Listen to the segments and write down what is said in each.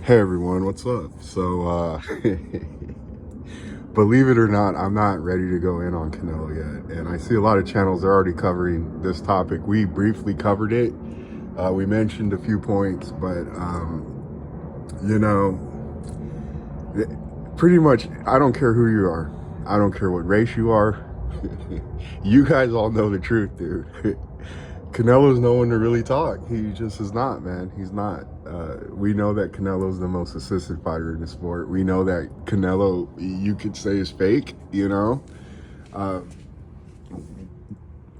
Hey everyone, what's up? Believe it or not, I'm not ready to go in on Canelo yet. And I see a lot of channels are already covering this topic. We briefly covered it. We mentioned a few points, but, you know, pretty much, I don't care who you are. I don't care what race you are. You guys all know the truth, dude. Canelo's no one to really talk. He just is not, man. He's not. We know that Canelo's the most assisted fighter in the sport. We know that Canelo, you could say, is fake, you know?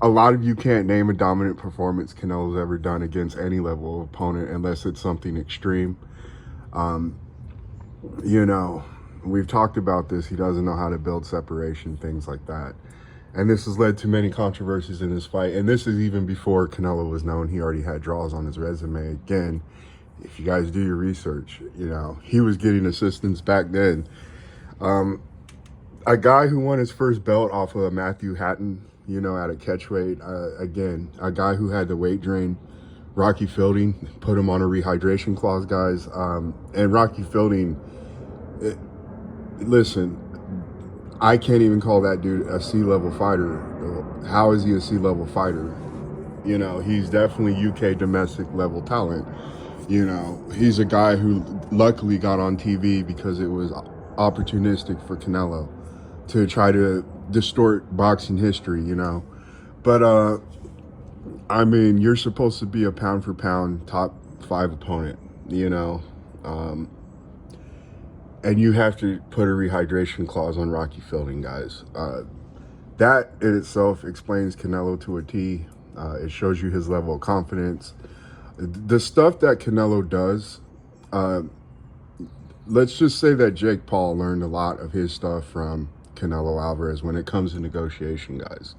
A lot of you can't name a dominant performance Canelo's ever done against any level of opponent unless it's something extreme. You know, we've talked about this. He doesn't know how to build separation, things like that. And this has led to many controversies in this fight. And this is even before Canelo was known. He already had draws on his resume. Again, if you guys do your research, you know, he was getting assistance back then. A guy who won his first belt off of Matthew Hatton, you know, at a catchweight. Again, a guy who had the weight drain. Rocky Fielding put him on a rehydration clause, guys. And Rocky Fielding, listen, I can't even call that dude a C-level fighter. How is he a C-level fighter? You know, he's definitely UK domestic level talent. You know, he's a guy who luckily got on TV because it was opportunistic for Canelo to try to distort boxing history, you know. But, I mean, you're supposed to be a pound for pound top 5 opponent, you know. And you have to put a rehydration clause on Rocky Fielding, guys. That in itself explains Canelo to a T. It shows you his level of confidence. The stuff that Canelo does, let's just say that Jake Paul learned a lot of his stuff from Canelo Alvarez when it comes to negotiation, guys.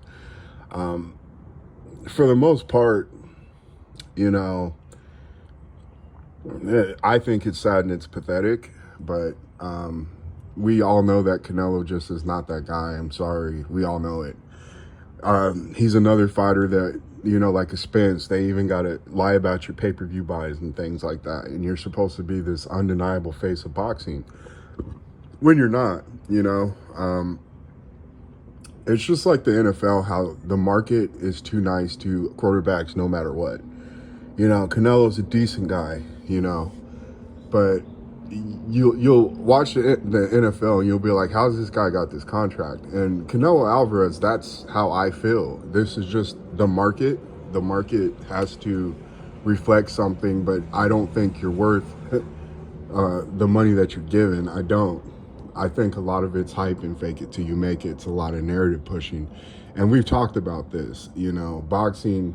For the most part, you know, I think it's sad and it's pathetic, but we all know that Canelo just is not that guy. I'm sorry. We all know it. He's another fighter that, you know, like a Spence, they even got to lie about your pay-per-view buys and things like that. And you're supposed to be this undeniable face of boxing when you're not, you know. It's just like the NFL, how the market is too nice to quarterbacks no matter what. You know, Canelo's a decent guy, you know, but you'll watch the NFL and you'll be like, how's this guy got this contract? And Canelo Alvarez, that's how I feel. This is just the market. The market has to reflect something, but I don't think you're worth the money that you're given. I don't. I think a lot of it's hype and fake it till you make it. It's a lot of narrative pushing. And we've talked about this, you know, boxing,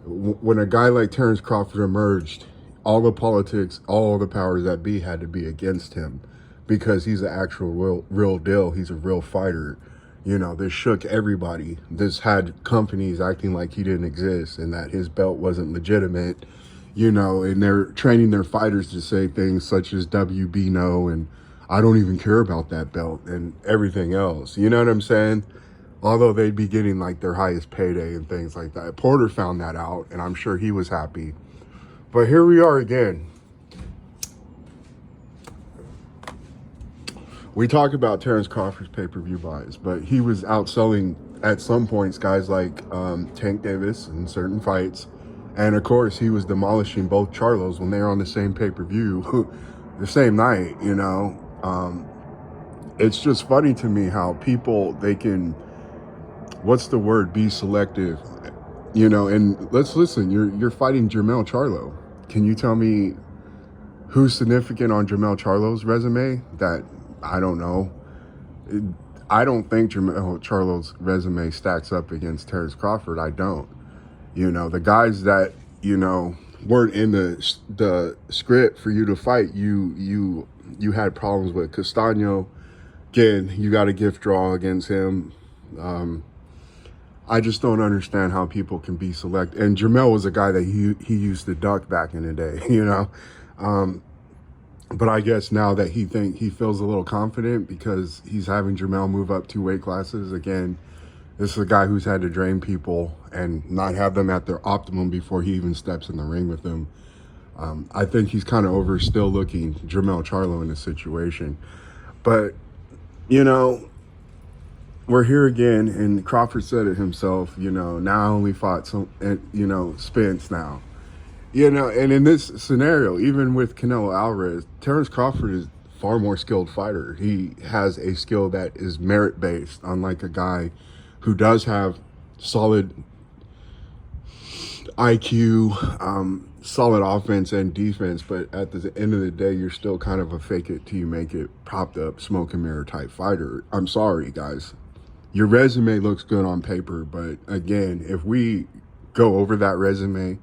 when a guy like Terrence Crawford emerged, all the politics, all the powers that be had to be against him because he's an actual real deal. He's a real fighter. You know, this shook everybody. This had companies acting like he didn't exist and that his belt wasn't legitimate, you know, and they're training their fighters to say things such as WB no and I don't even care about that belt and everything else. You know what I'm saying? Although they'd be getting like their highest payday and things like that. Porter found that out and I'm sure he was happy. But here we are again. We talk about Terrence Crawford's pay-per-view buys, but he was outselling at some points guys like Tank Davis in certain fights. And of course, he was demolishing both Charlos when they were on the same pay-per-view the same night, you know. It's just funny to me how people, they can, what's the word, be selective, you know. And let's listen, you're fighting Jermell Charlo. Can you tell me who's significant on Jermell Charlo's resume? That, I don't know. I don't think Jermell Charlo's resume stacks up against Terrence Crawford. I don't. You know, the guys that, you know, weren't in the script for you to fight, you had problems with. Castano, again, you got a gift draw against him. I just don't understand how people can be select. And Jermell was a guy that he used to duck back in the day, you know. But I guess now that he feels a little confident because he's having Jermell move up 2 weight classes. Again, this is a guy who's had to drain people and not have them at their optimum before he even steps in the ring with them. I think he's kind of over still looking Jermell Charlo in this situation. But, you know, we're here again, and Crawford said it himself, you know, now I only fought Spence now. You know, and in this scenario, even with Canelo Alvarez, Terrence Crawford is far more skilled fighter. He has a skill that is merit-based, unlike a guy who does have solid IQ, solid offense and defense, but at the end of the day, you're still kind of a fake it till you make it, propped up, smoke and mirror type fighter. I'm sorry, guys. Your resume looks good on paper, but again, if we go over that resume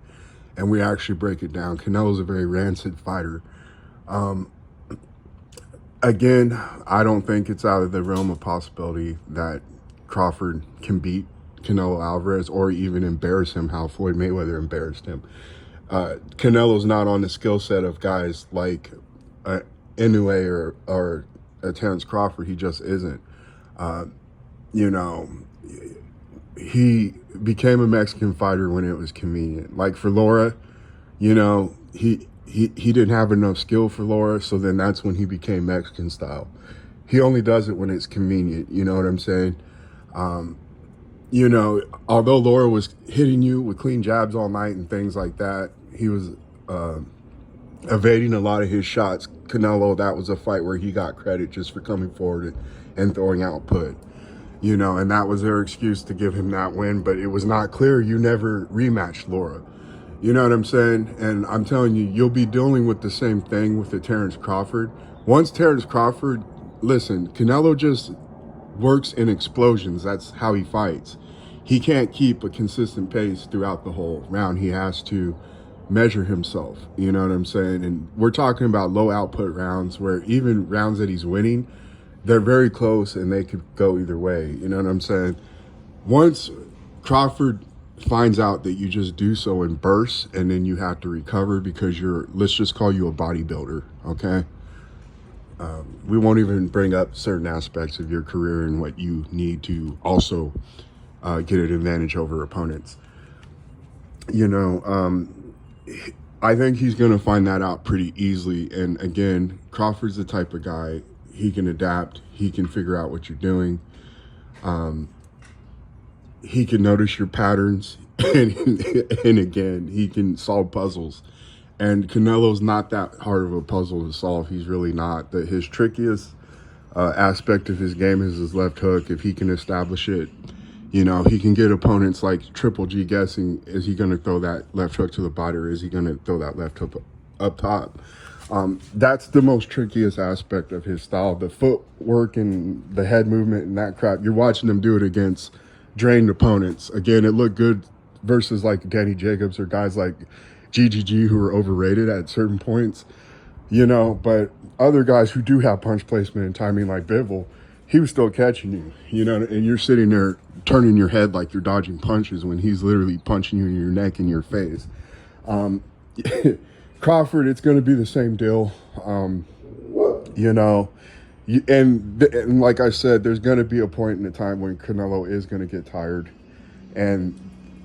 and we actually break it down, Canelo's a very rancid fighter. Again, I don't think it's out of the realm of possibility that Crawford can beat Canelo Alvarez or even embarrass him how Floyd Mayweather embarrassed him. Canelo's not on the skill set of guys like Inoue or Terrence Crawford. He just isn't. You know, he became a Mexican fighter when it was convenient. Like for Laura, you know, he didn't have enough skill for Laura, so then that's when he became Mexican style. He only does it when it's convenient, you know what I'm saying? You know, although Laura was hitting you with clean jabs all night and things like that, he was evading a lot of his shots. Canelo, that was a fight where he got credit just for coming forward and throwing output. You know, and that was their excuse to give him that win, but it was not clear. You never rematched Laura. You know what I'm saying? And I'm telling you, you'll be dealing with the same thing with the Terrence Crawford. Once Terrence Crawford, listen, Canelo just works in explosions. That's how he fights. He can't keep a consistent pace throughout the whole round. He has to measure himself. You know what I'm saying? And we're talking about low output rounds where even rounds that he's winning, they're very close and they could go either way. You know what I'm saying? Once Crawford finds out that you just do so in bursts and then you have to recover because you're, let's just call you a bodybuilder, okay? We won't even bring up certain aspects of your career and what you need to also get an advantage over opponents. You know, I think he's going to find that out pretty easily. And again, Crawford's the type of guy, he can adapt. He can figure out what you're doing. He can notice your patterns. And again, he can solve puzzles. And Canelo's not that hard of a puzzle to solve. He's really not. His trickiest aspect of his game is his left hook. If he can establish it, you know, he can get opponents like Triple G guessing, is he going to throw that left hook to the body or is he going to throw that left hook up top? That's the most trickiest aspect of his style. The footwork and the head movement and that crap, you're watching him do it against drained opponents. Again, it looked good versus like Danny Jacobs or guys like GGG who are overrated at certain points, you know, but other guys who do have punch placement and timing like Bivol, he was still catching you, you know, and you're sitting there turning your head like you're dodging punches when he's literally punching you in your neck and your face. Crawford, it's going to be the same deal, you know, and like I said, there's going to be a point in the time when Canelo is going to get tired, and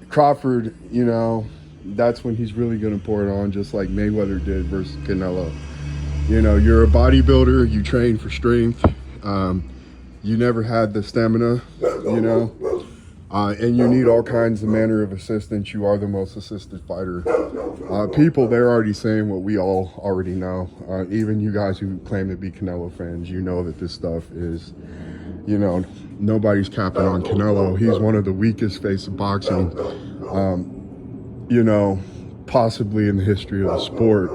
Crawford, you know, that's when he's really going to pour it on, just like Mayweather did versus Canelo. You know, you're a bodybuilder, you train for strength, you never had the stamina, you know, and you need all kinds of manner of assistance. You are the most assisted fighter. People, they're already saying what we all already know. Even you guys who claim to be Canelo fans, you know that this stuff is, you know, nobody's capping on Canelo. He's one of the weakest face of boxing, you know, possibly in the history of the sport.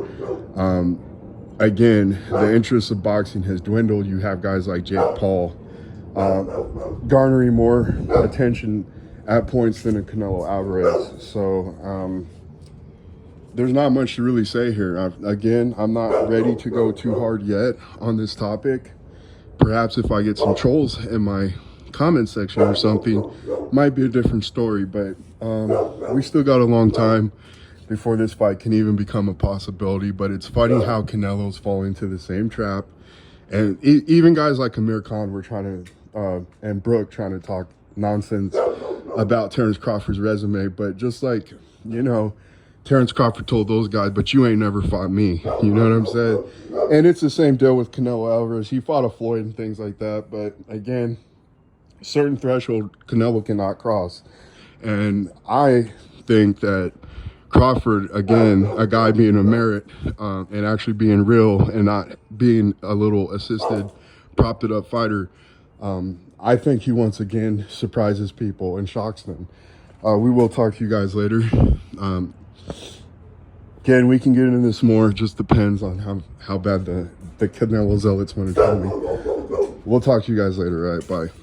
Again, the interest of boxing has dwindled. You have guys like Jake Paul garnering more attention at points than a Canelo Alvarez. So there's not much to really say here. Again, I'm not ready to go too hard yet on this topic. Perhaps if I get some trolls in my comment section or something, might be a different story, but we still got a long time before this fight can even become a possibility. But it's funny how Canelo's falling into the same trap, and even guys like Amir Khan were trying to and Brooke trying to talk nonsense about Terrence Crawford's resume. But just like, you know, Terrence Crawford told those guys, but you ain't never fought me. You know what I'm saying? And it's the same deal with Canelo Alvarez. He fought a Floyd and things like that. But again, certain threshold Canelo cannot cross. And I think that Crawford, again, a guy being a merit and actually being real and not being a little assisted, propped it up fighter, I think he once again surprises people and shocks them. We will talk to you guys later. Again, we can get into this more. It just depends on how bad the Canelo zealots want to tell me. We'll talk to you guys later. All right, bye.